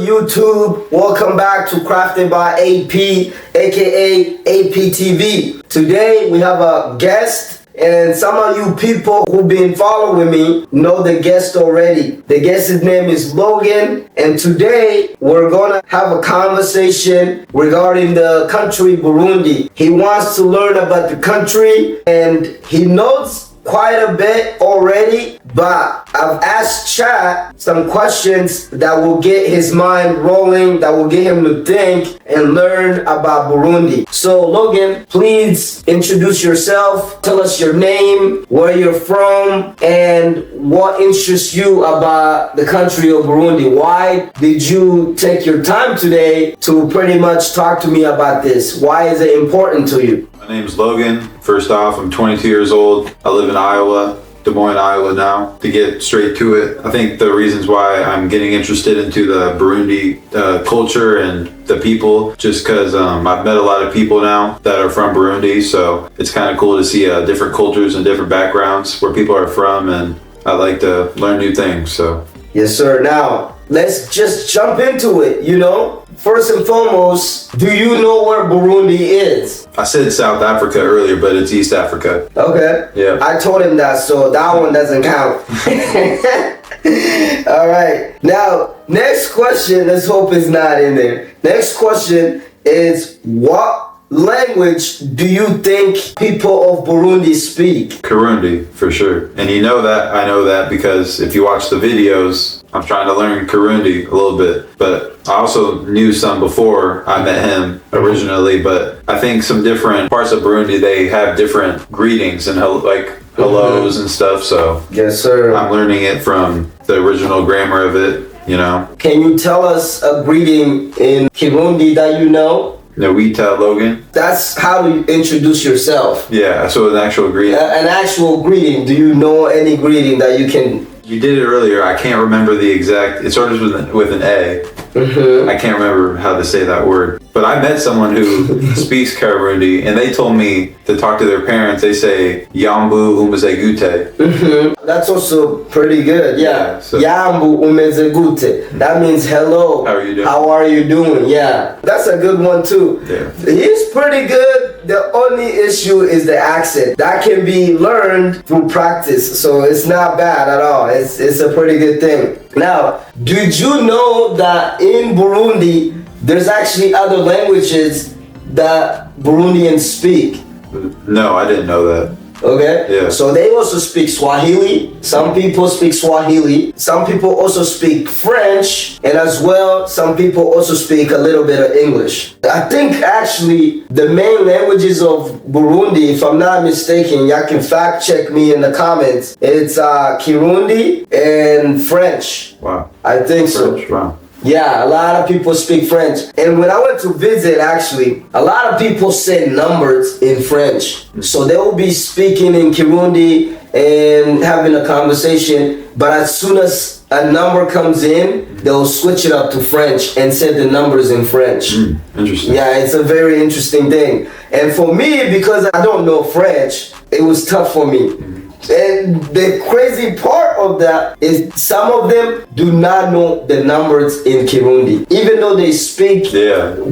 YouTube? Welcome back to Crafted by AP, aka APTV. Today we have a guest, and some of you people who've been following me know the guest already. The guest's name is Logan, and today we're gonna have a conversation regarding the country Burundi. He wants to learn about the country, and he knows quite a bit already, but I've asked Chat some questions that will get his mind rolling, that will get him to think and learn about Burundi. So Logan, please introduce yourself, tell us your name, where you're from, and what interests you about the country of Burundi. Why did you take your time today to pretty much talk to me about this? Why is it important to you? My name is Logan. First off, I'm 22 years old. I live in Iowa, Des Moines, Iowa now. To get straight to it, I think the reasons why I'm getting interested into the Burundi culture and the people, just because I've met a lot of people now that are from Burundi, so it's kind of cool to see different cultures and different backgrounds where people are from, and I like to learn new things. So yes, sir. Now, let's just jump into it, First and foremost, do you know where Burundi is? I said South Africa earlier, but it's East Africa. Okay. Yeah. I told him that, so that one doesn't count. All right. Now, next question, let's hope it's not in there. Next question is, what language do you think people of Burundi speak? Kirundi, for sure. And you know that, I know that, because if you watch the videos, I'm trying to learn Kirundi a little bit, but I also knew some before I met him originally, but I think some different parts of Burundi, they have different greetings and hellos and stuff, so yes, sir. I'm learning it from the original grammar of it, Can you tell us a greeting in Kirundi that you know? Nawita, Logan. That's how you introduce yourself. Yeah, so an actual greeting. An actual greeting. Do you know any greeting that you can... You did it earlier. I can't remember the exact... It starts with an A. I can't remember how to say that word. But I met someone who speaks Kirundi, and they told me to talk to their parents. They say, Yambu umezegute. That's also pretty good, yeah. So, Yambu umezegute. That means hello. How are you doing? How are you doing? Yeah. That's a good one too. Yeah. He's pretty good. The only issue is the accent. That can be learned through practice, so it's not bad at all. It's a pretty good thing. Now, did you know that in Burundi, there's actually other languages that Burundians speak? No, I didn't know that. Okay? Yeah. So they also speak Swahili. Some people speak Swahili. Some people also speak French. And as well, some people also speak a little bit of English. I think actually the main languages of Burundi, if I'm not mistaken, y'all can fact check me in the comments. It's Kirundi and French. Wow. I think French, so. wow. Yeah, a lot of people speak French. And when I went to visit, actually, a lot of people say numbers in French. So they will be speaking in Kirundi and having a conversation. But as soon as a number comes in, they'll switch it up to French and say the numbers in French. Interesting. Yeah, it's a very interesting thing. And for me, because I don't know French, it was tough for me. And the crazy part of that is some of them do not know the numbers in Kirundi. Even though they speak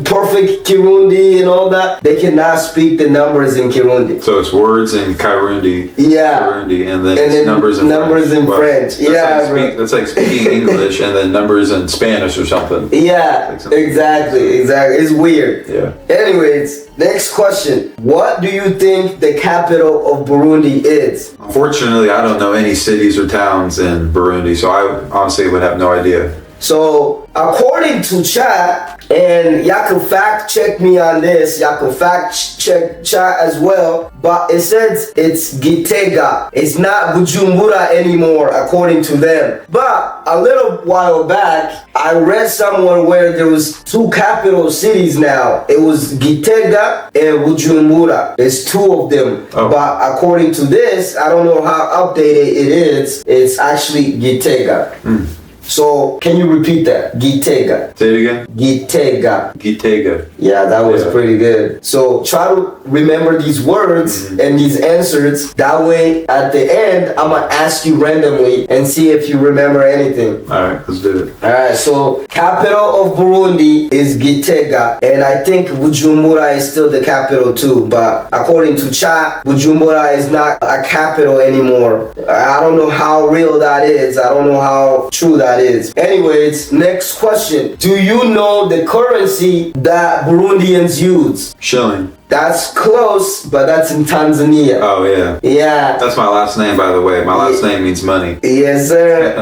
perfect Kirundi and all that, they cannot speak the numbers in Kirundi. So it's words in Kirundi. Yeah. Kirundi, and then numbers in French. That's like speaking English and then numbers in Spanish or something. Yeah, exactly. It's weird. Yeah. Anyways, next question. What do you think the capital of Burundi is? Unfortunately, I don't know any cities or towns in Burundi, so I honestly would have no idea. So, according to Chat, and y'all can fact check me on this, y'all can fact check Chat as well, but it says it's Gitega. It's not Bujumbura anymore, according to them. But a little while back, I read somewhere where there was two capital cities now. It was Gitega and Bujumbura. There's two of them. Oh. But according to this, I don't know how updated it is. It's actually Gitega. So can you repeat that? Gitega. Say it again. Gitega. Gitega. Yeah, that was pretty good. So try to remember these words and these answers. That way, at the end, I'm gonna ask you randomly and see if you remember anything. All right, let's do it. All right. So capital of Burundi is Gitega, and I think Bujumbura is still the capital too. But according to chat, Bujumbura is not a capital anymore. I don't know how real that is. I don't know how true that is. Anyways, next question. Do you know the currency that Burundians use? Shilling. That's close, but that's in Tanzania. Oh, yeah. Yeah. That's my last name, by the way. My last name means money. Yes, sir.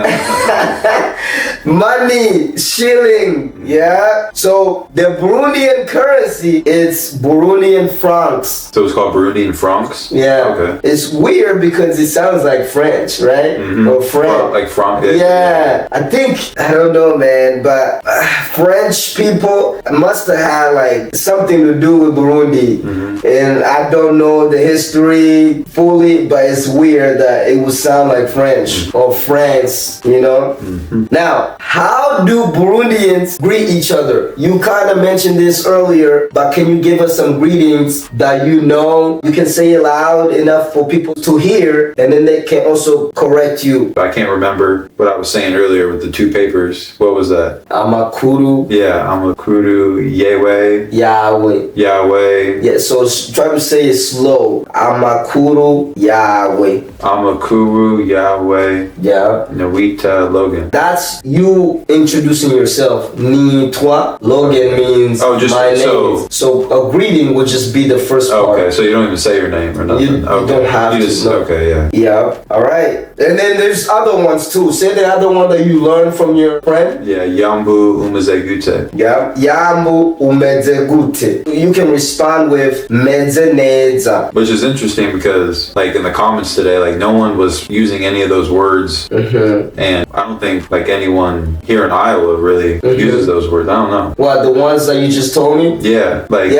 Money, shilling. Yeah. So the Burundian currency is Burundian francs. So it's called Burundian francs? Yeah. Okay. It's weird because it sounds like French, right? Or French. Like franc. Yeah. I think, I don't know, man, but French people must have had like something to do with Burundi. And I don't know the history fully, but it's weird that it would sound like French or France, you know? Now, how do Burundians greet each other? You kind of mentioned this earlier, but can you give us some greetings that you know? You can say it loud enough for people to hear, and then they can also correct you. I can't remember what I was saying earlier with the two papers. What was that? Amakuru. Yeah, Amakuru, Yahweh. Yahweh. Yahweh. Yeah, so try to say it slow. Amakuru Yahweh. Amakuru Yahweh. Yeah. Nawita Logan. That's you introducing yourself. Ni toi. Logan means my name. So a greeting would just be the first part. Okay, so you don't even say your name or nothing. You don't have to. Just, okay, yeah. Yeah. All right. And then there's other ones too. Say the other one that you learned from your friend. Yeah, Yambu Umazegute. Yeah. Yambu Umezegute. You can respond with Mezeneza. Which is interesting because, like, in the comments today, like, no one was using any of those words. And I don't think, like, anyone here in Iowa really uses those words. I don't know. What, the ones that you just told me? Yeah. Like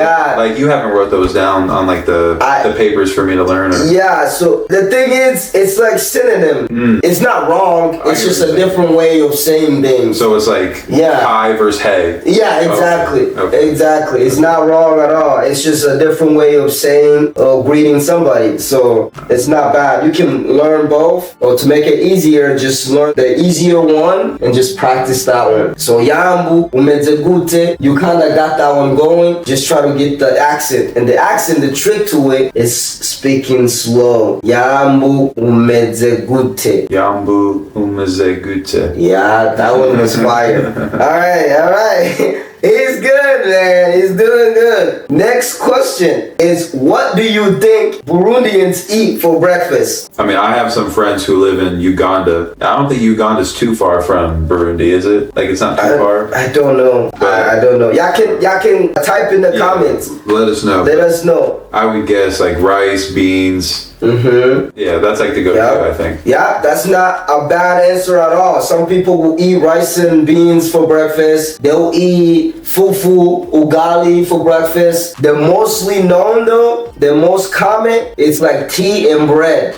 you haven't wrote those down on, like, the papers for me to learn. Or... Yeah, so the thing is, it's like synonym. It's not wrong. It's just a different way of saying things. So it's like hi versus hey. Yeah, exactly. Okay. Exactly. It's not wrong at all. It's just a different way of saying or greeting somebody. So it's not bad. You can learn both. Or to make it easier, just learn the easier one and just practice that one. So Yambu Umezegute, you kind of got that one going. Just try to get the accent. And the accent, the trick to it is speaking slow. Yambu Umezegute. Yambu Umezegute. Yeah, that one was fire. Alright. He's good, man. He's doing good. Next question is, what do you think Burundians eat for breakfast? I mean, I have some friends who live in Uganda. I don't think Uganda's too far from Burundi, is it? Like, it's not too far? I don't know. I don't know. Y'all can type in the comments. Let us know. Let us know. I would guess, like, rice, beans. Yeah, that's like the go-to, I think. Yeah, that's not a bad answer at all. Some people will eat rice and beans for breakfast. They'll eat fufu, ugali for breakfast. The mostly known though, the most common, it's like tea and bread.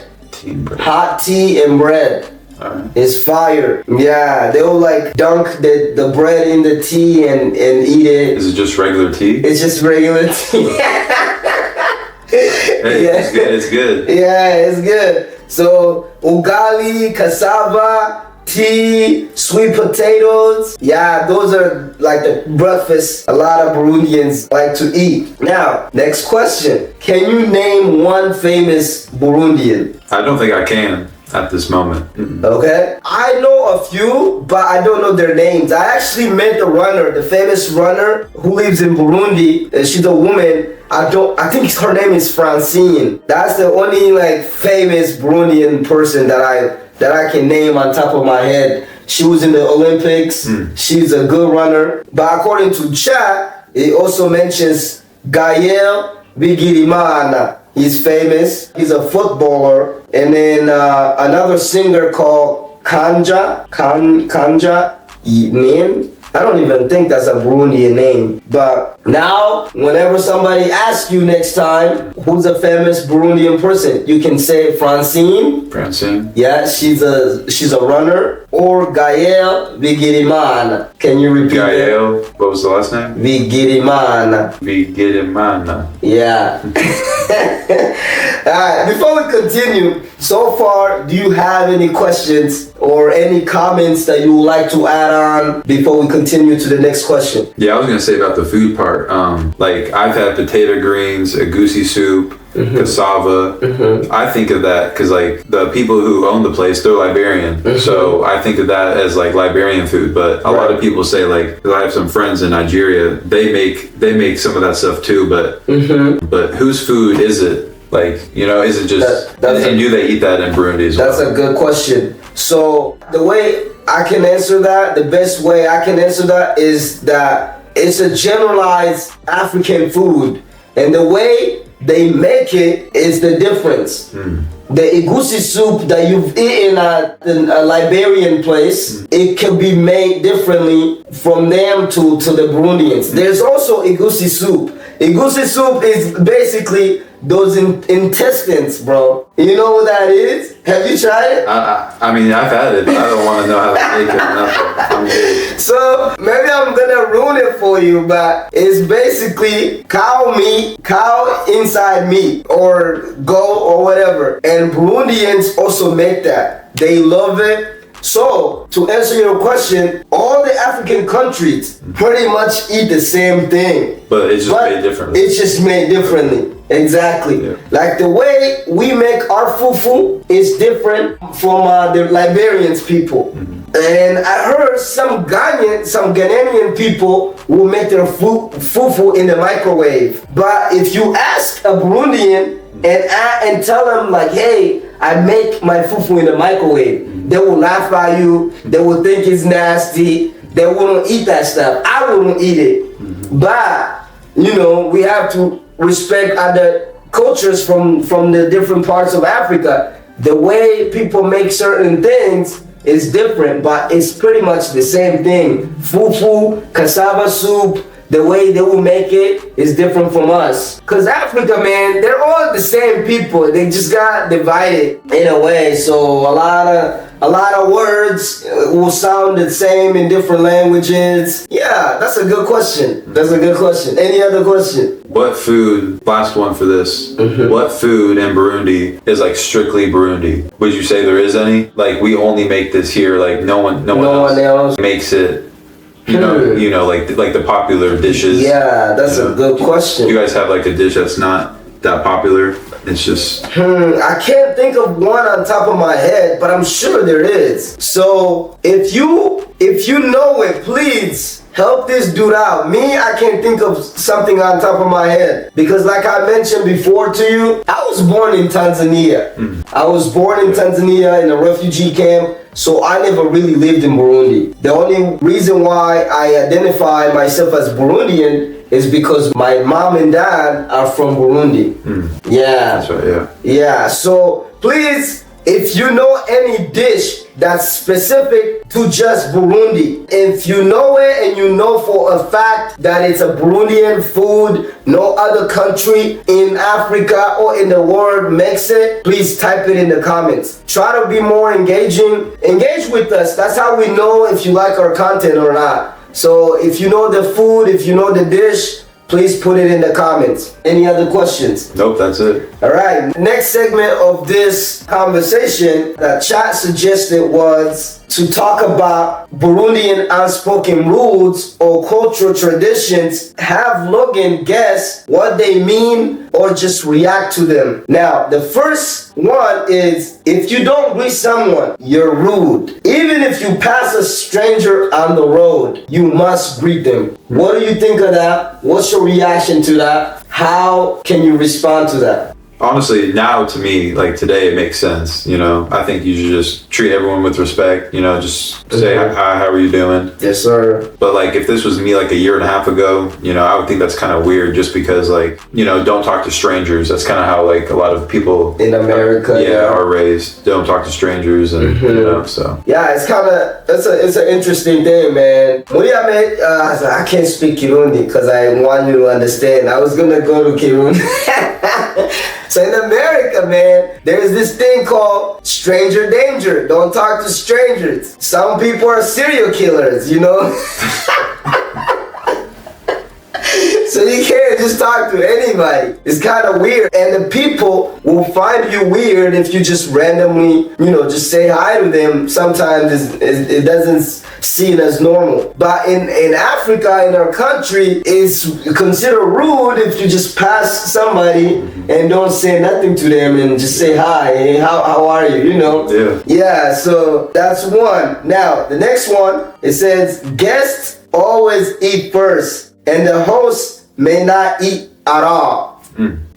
Hot tea and bread. It's fire. Yeah, they'll like dunk the bread in the tea and eat it. Is it just regular tea? It's just regular tea. Hey, it's good. It's good. Yeah, it's good. So ugali, cassava, tea, sweet potatoes. Yeah, those are like the breakfast a lot of Burundians like to eat. Now, next question. Can you name one famous Burundian? I don't think I can at this moment. Okay. I know a few, but I don't know their names. I actually met the runner, the famous runner who lives in Burundi. She's a woman. I think her name is Francine. That's the only like famous Burundian person that I can name on top of my head. She was in the Olympics. She's a good runner. But according to chat, it also mentions Gael Bigirimana. He's famous. He's a footballer. And then another singer called Kanja name. I don't even think that's a Burundian name. But now, whenever somebody asks you next time, who's a famous Burundian person, you can say Francine. Francine? Yeah, she's a runner. or Gael Bigirimana? Can you repeat that? Gael, what was the last name? Bigirimana. Bigirimana. Yeah. Alright, before we continue, so far, do you have any questions or any comments that you would like to add on before we continue to the next question? Yeah, I was gonna say about the food part. Like I've had potato greens, a goosey soup, cassava. I think of that because like the people who own the place, they're Liberian, so I think of that as like Liberian food. But a lot of people say like, 'cause I have some friends in Nigeria, they make some of that stuff too. But whose food is it? Like, you know, is it just? And do they eat that in Burundi as well? That's a good question. So the way I can answer that, the best way I can answer that is that it's a generalized African food, and the way they make it is the difference. The egusi soup that you've eaten at a Liberian place, it can be made differently from them to the Burundians. There's also egusi soup. Egusi soup is basically those intestines, bro. You know what that is? Have you tried it? I mean, I've had it, but I don't want to know how to make it. I'm good. So maybe I'm gonna ruin it for you, but it's basically cow meat, cow inside meat, or goat or whatever. And Burundians also make that. They love it. So, to answer your question, all the African countries pretty much eat the same thing. But it's just made differently. It's just made differently. Exactly. Yeah. Like the way we make our fufu is different from the Liberians people. And I heard some Ghanaian people will make their fufu in the microwave. But if you ask a Burundian and tell them like, hey, I make my fufu in the microwave, they will laugh at you. They will think it's nasty. They wouldn't eat that stuff. I wouldn't eat it. But, you know, we have to respect other cultures from the different parts of Africa. The way people make certain things is different, but it's pretty much the same thing. Fufu, cassava soup, the way they will make it is different from us. Cause Africa, man, they're all the same people. They just got divided in a way. So a lot of words will sound the same in different languages. Yeah, that's a good question. That's a good question. Any other question? What food, last one for this, what food in Burundi is like strictly Burundi? Would you say there is any? Like we only make this here, like no one else makes it. You know, like the popular dishes. Yeah, that's a good question. You guys have like a dish that's not that popular? It's just... I can't think of one on top of my head, but I'm sure there is. So if you know it, please help this dude out. Me, I can't think of something on top of my head. Because like I mentioned before to you, I was born in Tanzania. I was born in Tanzania in a refugee camp. So I never really lived in Burundi. The only reason why I identify myself as Burundian is because my mom and dad are from Burundi. Yeah. That's right, yeah. Yeah, so please, if you know any dish that's specific to just Burundi, if you know it and you know for a fact that it's a Burundian food, no other country in Africa or in the world makes it, please type it in the comments. Try to be more engaging. Engage with us. That's how we know if you like our content or not. So if you know the food, if you know the dish, please put it in the comments. Any other questions? Nope, that's it. All right, next segment of this conversation that chat suggested was to talk about Burundian unspoken rules or cultural traditions. Have Logan guess what they mean or just react to them. Now, the first one is if you don't greet someone, you're rude. Even if you pass a stranger on the road, you must greet them. What do you think of that? What's your reaction to that? How can you respond to that? Honestly, now to me, like today, it makes sense. You know, I think you should just treat everyone with respect. You know, just say hi, how are you doing? Yes, sir. But like, if this was me like a year and a half ago, you know, I would think that's kind of weird, just because like, you know, don't talk to strangers. That's kind of how like a lot of people in America, are raised. Don't talk to strangers, and you know, so yeah, it's kind of it's an interesting thing, man. I can't speak Kirundi because I want you to understand. I was gonna go to Kirundi. So in America, man, there's this thing called stranger danger. Don't talk to strangers. Some people are serial killers, you know? So you can't just talk to anybody. It's kind of weird. And the people will find you weird if you just randomly, just say hi to them. Sometimes it doesn't seem as normal. But in Africa, in our country, it's considered rude if you just pass somebody and don't say nothing to them and just say hi. Hey, how are you? Yeah, so that's one. Now, the next one, it says, guests always eat first, and the host may not eat at all.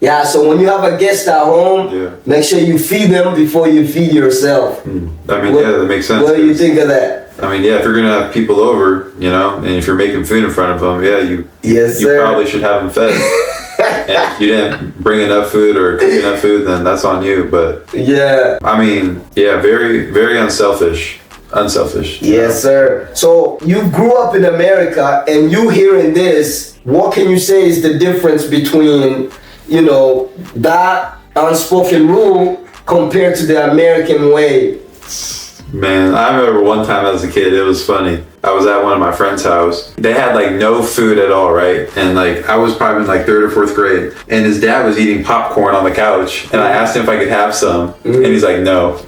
Yeah, so when you have a guest at home, make sure you feed them before you feed yourself. That makes sense. What do you think of that? If you're gonna have people over, and if you're making food in front of them, you probably should have them fed. And if you didn't bring enough food or cook enough food, then that's on you. But very, very unselfish. Yes, sir. So you grew up in America, and you hearing this, what can you say is the difference between, that unspoken rule compared to the American way? Man, I remember one time as a kid, it was funny. I was at one of my friend's house. They had no food at all, right? And I was probably in 3rd or 4th grade. And his dad was eating popcorn on the couch. And I asked him if I could have some. And he's like, no.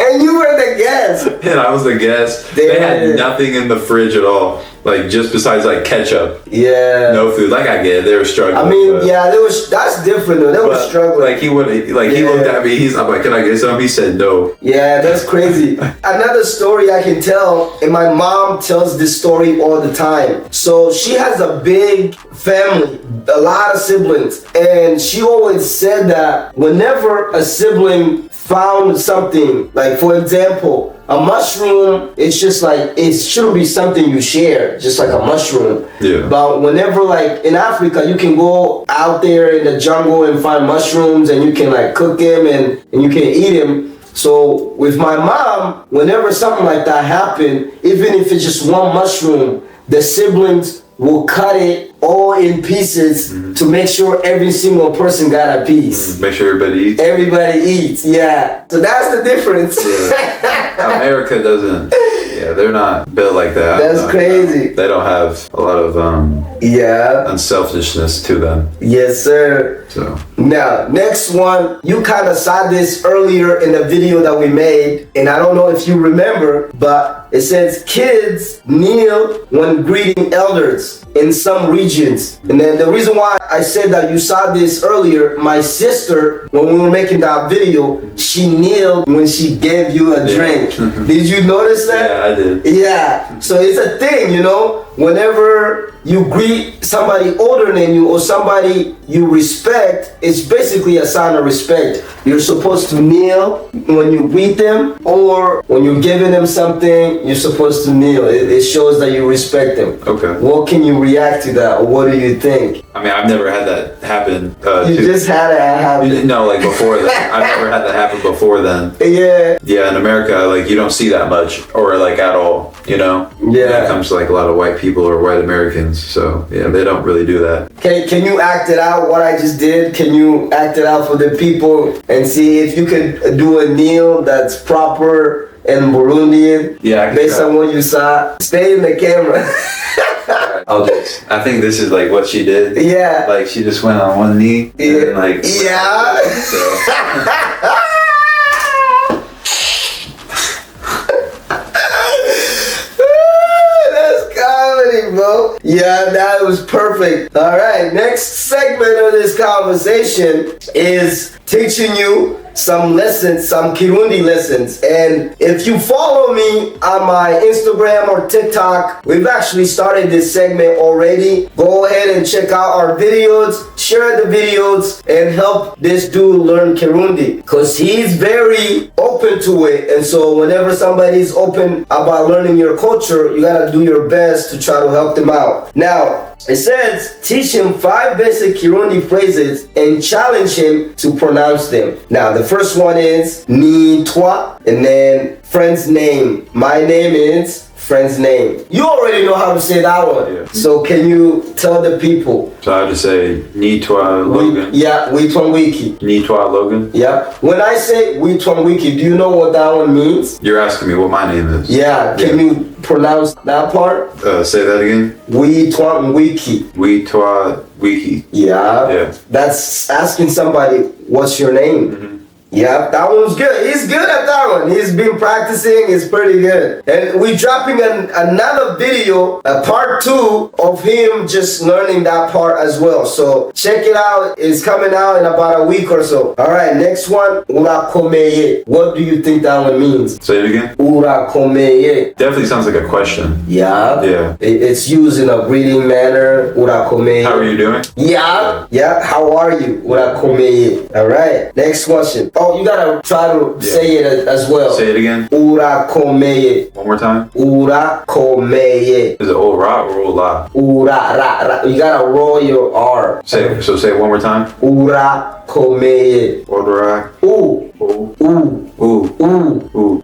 And you were the guest. And I was the guest. They had nothing in the fridge at all. Just besides ketchup. Yeah. No food. I get it. They were struggling. That's different though. They were struggling. He wouldn't, he looked at me. I'm like, can I get some? He said no. Yeah, that's crazy. Another story I can tell, and my mom tells this story all the time. So she has a big family, a lot of siblings. And she always said that whenever a sibling found something, for example, a mushroom, it's just it shouldn't be something you share, just like a mushroom. Yeah. But whenever, in Africa, you can go out there in the jungle and find mushrooms, and you can cook them and you can eat them. So with my mom, whenever something like that happened, even if it's just one mushroom, the siblings will cut it all in pieces to make sure every single person got a piece. Make sure everybody eats. Everybody eats, yeah. So that's the difference. Yeah. America doesn't. Yeah, they're not built like that. That's crazy. They don't have a lot of unselfishness to them. Yes, sir. So now, next one, you kind of saw this earlier in the video that we made, and I don't know if you remember, but it says kids kneel when greeting elders in some regions. And then the reason why I said that you saw this earlier, my sister, when we were making that video, she kneeled when she gave you a drink. Did you notice that? Yeah, I did. Yeah, so it's a thing, whenever you greet somebody older than you or somebody you respect, it's basically a sign of respect. You're supposed to kneel when you greet them, or when you're giving them something, you're supposed to kneel. It shows that you respect them. Okay. What can you react to that, or what do you think? I've never had that happen. Just had it happen? No, before that. I've never had that happen before then. Yeah. Yeah, in America, you don't see that much, or at all, Yeah. When it comes to a lot of white people or white Americans. So yeah, they don't really do that. Can you act it out, what I just did? Can you act it out for the people and see if you could do a kneel that's proper in Burundian? Yeah, based on what you saw. Stay in the camera. I think this is what she did. Yeah. She just went on one knee. And yeah. Bro. Yeah, that was perfect. All right, next segment of this conversation is teaching you some lessons, some Kirundi lessons. And if you follow me on my Instagram or TikTok, we've actually started this segment already. Go ahead and check out our videos, share the videos, and help this dude learn Kirundi, because he's very open to it. And so whenever somebody's open about learning your culture, you gotta do your best to try to help them out. Now, it says, teach him 5 basic Kirundi phrases and challenge him to pronounce them. Now, the first one is ni toi, and then friend's name. My name is friend's name. You already know how to say that one. Yeah. So can you tell the people? So I just say Nitwa Logan. Witwan Wiki. Nitwa Logan. Yeah. When I say Witwan Wiki, do you know what that one means? You're asking me what my name is. Yeah. Can you pronounce that part? Say that again. Witwan Wiki. Witwa Wiki. Yeah. Yeah. That's asking somebody, what's your name? Mm-hmm. Yeah, that one's good. He's good at that one. He's been practicing. It's pretty good. And we're dropping another video, a part 2 of him just learning that part as well. So check it out. It's coming out in about a week or so. All right, next one. Urakomeye. What do you think that one means? Say it again. Urakomeye. Definitely sounds like a question. Yeah. Yeah. It's used in a greeting manner. Urakomeye. How are you doing? Yeah. Yeah. How are you? Urakomeye. All right. Next question. Oh, you gotta try to say it as well. Say it again. Urakomeye. One more time. Urakomeye. Is it ora or ola? Ura. You gotta roll your R. Say it one more time. Urakomeye. Ora. Ooh.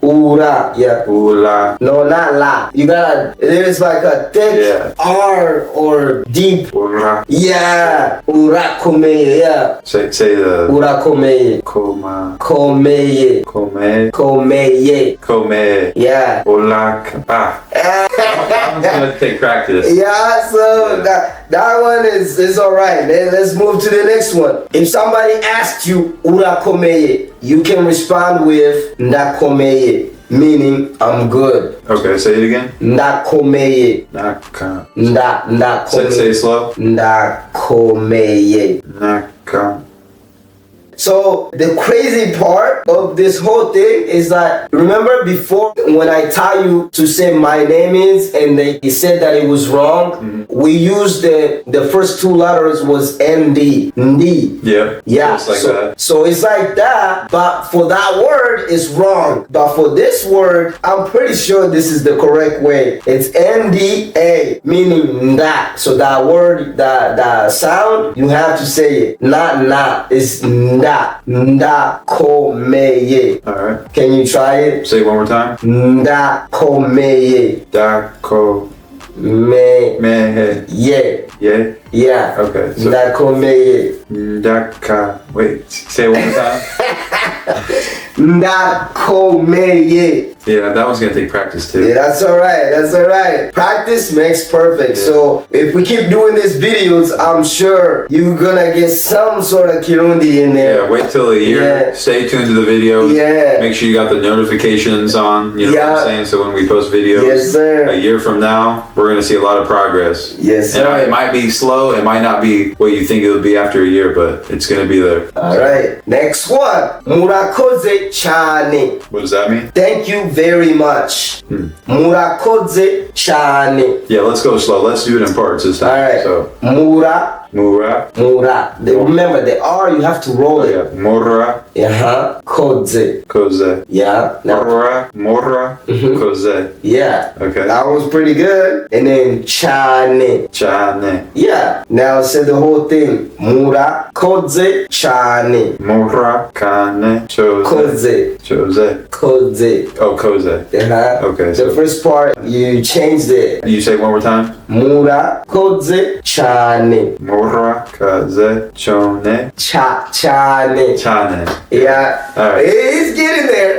Ura. Yeah. Ula. No, not la. You gotta. There's like a thick R or deep. Ora. Yeah. Urakomeye. Yeah. Say the. Urakomeye. Koma. Komeye. Komeye. Komeye. Yeah. Ola. I'm gonna take practice. Yeah, so that one is alright. Let's move to the next one. If somebody asks you urakomeye, you can respond with ndakomeye, meaning I'm good. Okay, say it again. Ndakomeye. Naka. Ndakomeye. Say it slow. Ndakomeye. Naka. So the crazy part of this whole thing is that, remember before when I tell you to say my name is and they said that it was wrong, we used the first 2 letters was ND. Ndi. Yeah. Yeah. Just like that. So it's like that, but for that word it's wrong. But for this word, I'm pretty sure this is the correct way. It's NDA, meaning that. So that word, that sound, you have to say it. Not na. It's Ndakomeye. Alright. Can you try it? Say it one more time. Ndakomeye. Dako. Me. Yeah. Yeah. Yeah. Okay. So Ndakomeye. Ndaka. Wait. Say it one more time. Ndakomeye. Yeah, that one's gonna take practice too. Yeah, that's alright. That's alright. Practice makes perfect. Yeah. So if we keep doing these videos, I'm sure you're gonna get some sort of Kirundi in there. Yeah, wait till a year. Yeah. Stay tuned to the videos. Yeah. Make sure you got the notifications on. You know what I'm saying? So when we post videos, Yes, sir. a year from now, we're gonna see a lot of progress. Yes, sir. And it might be slow. It might not be what you think it will be after a year, but it's gonna be there. Alright. Next one. Murakoze chane. What does that mean? Thank you very much. Murakoze chane. Yeah, let's go slow. Let's do it in parts this time. Alright. So Mura. Mura. Remember the R, you have to roll it. Yeah. Mora. Koze. Koze. Yeah. Now, Mora. Koze. yeah. Okay. That was pretty good. And then chane. Chane. Yeah. Now say the whole thing. Mura koze chane. Mora. Kane. Chose. Koze. Oh, Koze. Okay. The first part you changed it. You say it one more time. Mura koze chane. Mora. Koze. Chone. Chane. Chane. Yeah. All right. He's getting there.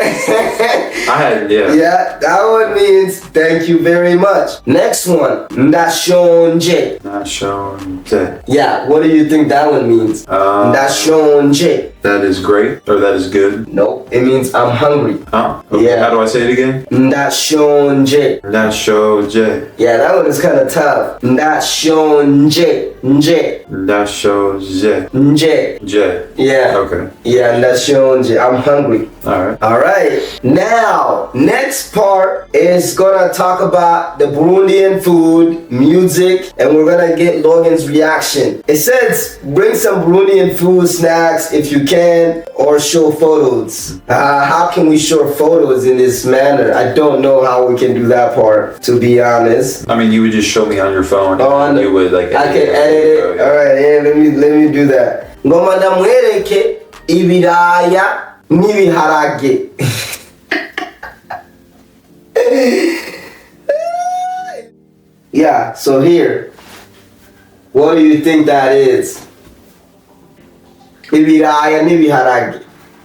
Yeah, that one means thank you very much. Next one. Ndashonje. Nashonje. Yeah, what do you think that one means? Ndashonje. That is great, or that is good. No, it means I'm hungry. Oh, okay. Yeah. How do I say it again? Ndashonje. Nashonje. Yeah, that one is kind of tough. Ndashonje. Nje. Nashonje. Nje. Je. Yeah. Okay. Yeah, ndashonje. I'm hungry. Alright. Alright. Now, next part is gonna talk about the Burundian food, music, and we're gonna get Logan's reaction. It says, bring some Burundian food, snacks if you can, or show photos. How can we show photos in this manner? I don't know how we can do that part, to be honest. I mean, you would just show me on your phone. And you would like. I can edit it. Alright, yeah, let me do that. Ngoma ndamwereke ibiraya n'ibiharage. Yeah, so here. What do you think that is?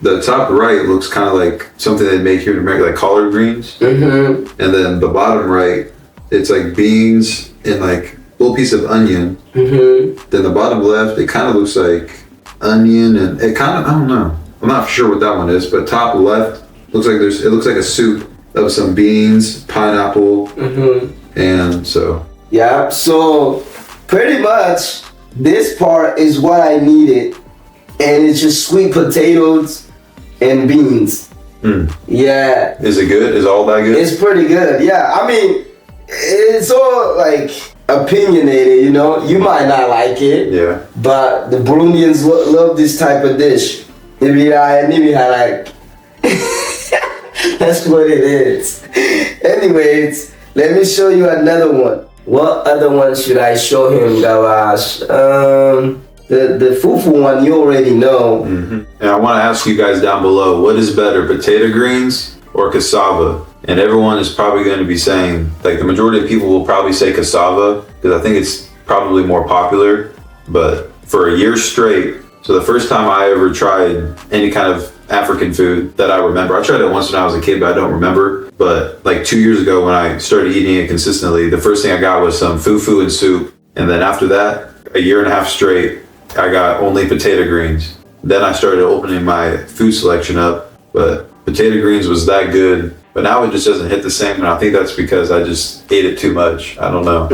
The top right looks kind of like something they make here in America, like collard greens. Mm-hmm. And then the bottom right, it's like beans and like a little piece of onion. Mm-hmm. Then the bottom left, it kind of looks like onion and it kind of, I don't know. I'm not sure what that one is, but top left looks like it looks like a soup of some beans, pineapple, and so. Yeah, so pretty much this part is what I needed. And it's just sweet potatoes and beans. Yeah. Is it good? Is all that good? It's pretty good. Yeah, I mean, it's all like opinionated, you know. You might not like it. Yeah. But the Burundians love this type of dish. That's what it is. Anyways, let me show you another one. What other one should I show him, Gawash? The fufu one you already know. And I want to ask you guys down below, what is better, potato greens or cassava? And everyone is probably going to be saying, like the majority of people will probably say cassava because I think it's probably more popular. But for a year straight, so the first time I ever tried any kind of African food that I remember, I tried it once when I was a kid, but I don't remember. But like 2 years ago when I started eating it consistently, the first thing I got was some fufu and soup. And then after that, a year and a half straight, I got only potato greens. Then I started opening my food selection up, but potato greens was that good. But now it just doesn't hit the same, and I think that's because I just ate it too much. I don't know.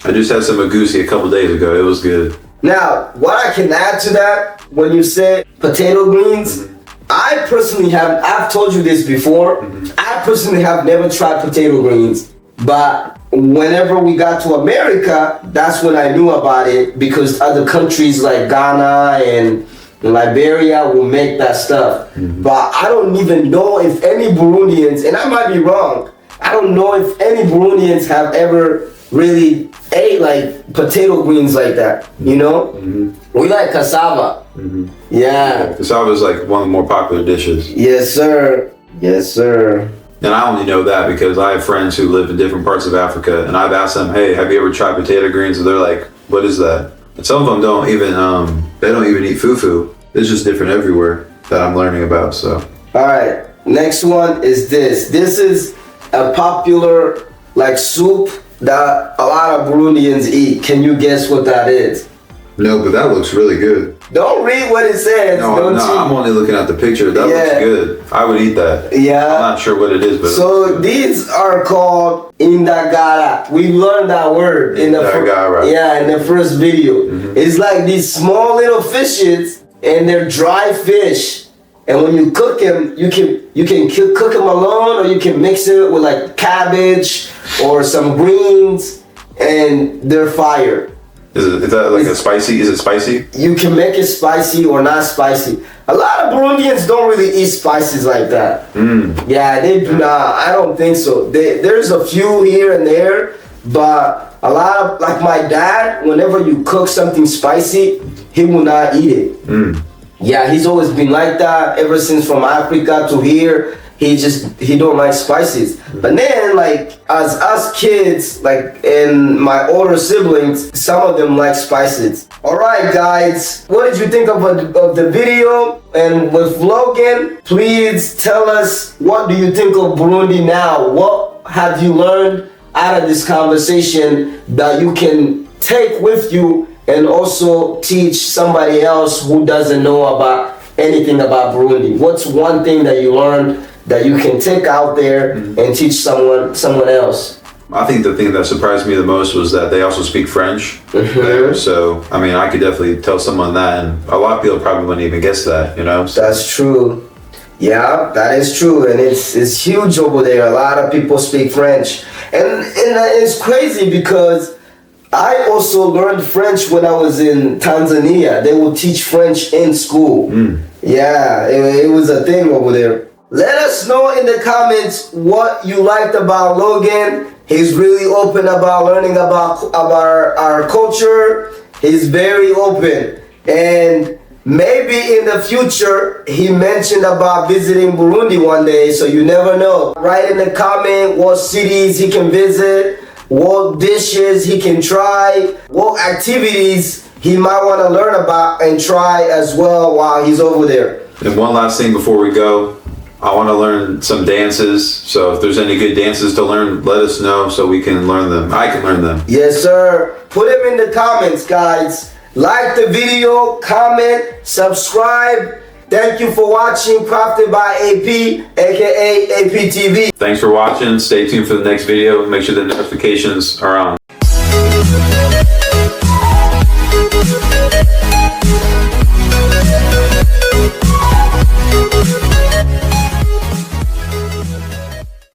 I just had some agusi a couple days ago. It was good. Now, what I can add to that, when you say potato greens, I personally I've told you this before, I personally have never tried potato greens, but whenever we got to America, that's when I knew about it because other countries like Ghana and Liberia will make that stuff. But I don't even know if any Burundians, and I might be wrong, I don't know if any Burundians have ever really ate like potato greens like that, you know? We like cassava. Yeah. Cassava is like one of the more popular dishes. Yes, sir. Yes, sir. And I only know that because I have friends who live in different parts of Africa, and I've asked them, hey, have you ever tried potato greens? And they're like, what is that? And some of them don't even, they don't even eat fufu. It's just different everywhere that I'm learning about, so. All right, next one is this. This is a popular, like, soup that a lot of Burundians eat. Can you guess what that is? No, but that looks really good. Don't read what it says. No, I'm only looking at the picture. That looks good. I would eat that. Yeah. I'm not sure what it is, but so these are called indagara. We learned that word in the first video. It's like these small little fishes, and they're dry fish. And when you cook them, you can cook them alone, or you can mix it with like cabbage or some greens, and they're fire. Is that like a spicy? Is it spicy? You can make it spicy or not spicy. A lot of Burundians don't really eat spices like that. Yeah, they do not. I don't think so. There's a few here and there, but a lot of, like my dad, whenever you cook something spicy, he will not eat it. Yeah, he's always been like that ever since from Africa to here. He don't like spices. But then, like, as us kids, like, and my older siblings, some of them like spices. All right, guys, what did you think of the video? And with Logan, please tell us, what do you think of Burundi now? What have you learned out of this conversation that you can take with you and also teach somebody else who doesn't know about anything about Burundi? What's one thing that you learned that you can take out there and teach someone else? I think the thing that surprised me the most was that they also speak French there. So, I mean, I could definitely tell someone that, and a lot of people probably wouldn't even guess that, you know? So. That's true. Yeah, that is true, and it's huge over there. A lot of people speak French, and it's crazy because I also learned French when I was in Tanzania. They would teach French in school. Yeah, it was a thing over there. Let us know in the comments what you liked about Logan. He's really open about learning about our culture. He's very open. And maybe in the future, he mentioned about visiting Burundi one day, so you never know. Write in the comment what cities he can visit. what dishes he can try, what activities he might want to learn about and try as well while he's over there. And one last thing before we go, I want to learn some dances. So if there's any good dances to learn, let us know so we can learn them. I can learn them. Yes, sir. Put them in the comments, guys. Like the video, comment, subscribe. Thank you for watching Crafted by AP, aka AP TV. Thanks for watching. Stay tuned for the next video. Make sure the notifications are on.